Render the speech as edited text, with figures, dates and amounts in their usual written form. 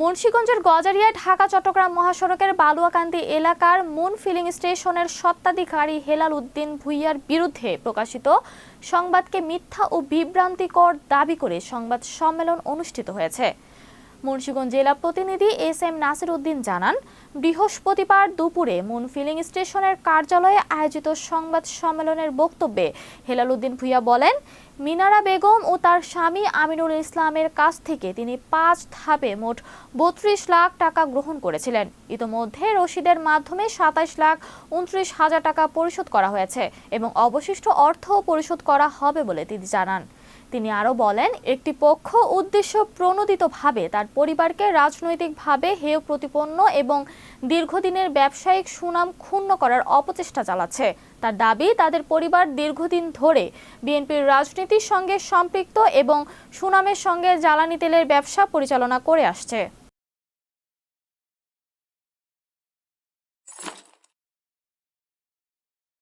মুন্সিগঞ্জের গজারিয়া ঢাকা চট্টগ্রাম মহাসড়কের বালুয়াকান্দি এলাকার মুন ফিলিং স্টেশনের স্বত্বাধিকারী হেলাল উদ্দিন ভুঁইয়ার বিরুদ্ধে প্রকাশিত সংবাদকে মিথ্যা ও বিভ্রান্তিকর দাবি করে সংবাদ সম্মেলন অনুষ্ঠিত হয়েছে। মুন্সিগঞ্জ জেলা প্রতিনিধি এস.এম. নাসির উদ্দিন জানান, বৃহস্পতিবার দুপুরে মুন ফিলিং স্টেশনের কার্যালয়ে আয়োজিত সংবাদ সম্মেলনের বক্তব্যে হেলাল উদ্দিন ভুঁইয়া বলেন, মিনারা বেগম ও তার স্বামী আমিনুল ইসলামের কাছ থেকে তিনি 5 ধাপে মোট 32 লাখ টাকা গ্রহণ করেছিলেন। ইতোমধ্যে রসিদের মাধ্যমে 27,29,000 টাকা পরিশোধ করা হয়েছে এবং অবশিষ্ট অর্থ পরিশোধ করা হবে বলে তিনি জানান। তিনি আরও বলেন, একটি পক্ষ উদ্দেশ্য প্রণোদিতভাবে তার পরিবারকে রাজনৈতিকভাবে হেয় প্রতিপন্ন এবং দীর্ঘদিনের ব্যবসায়িক সুনাম ক্ষুণ্ণ করার অপচেষ্টা চালাচ্ছে। তার দাবি, তাদের পরিবার দীর্ঘদিন ধরে বিএনপির রাজনীতির সঙ্গে সম্পৃক্ত এবং সুনামের সঙ্গে জ্বালানি তেলের ব্যবসা পরিচালনা করে আসছে।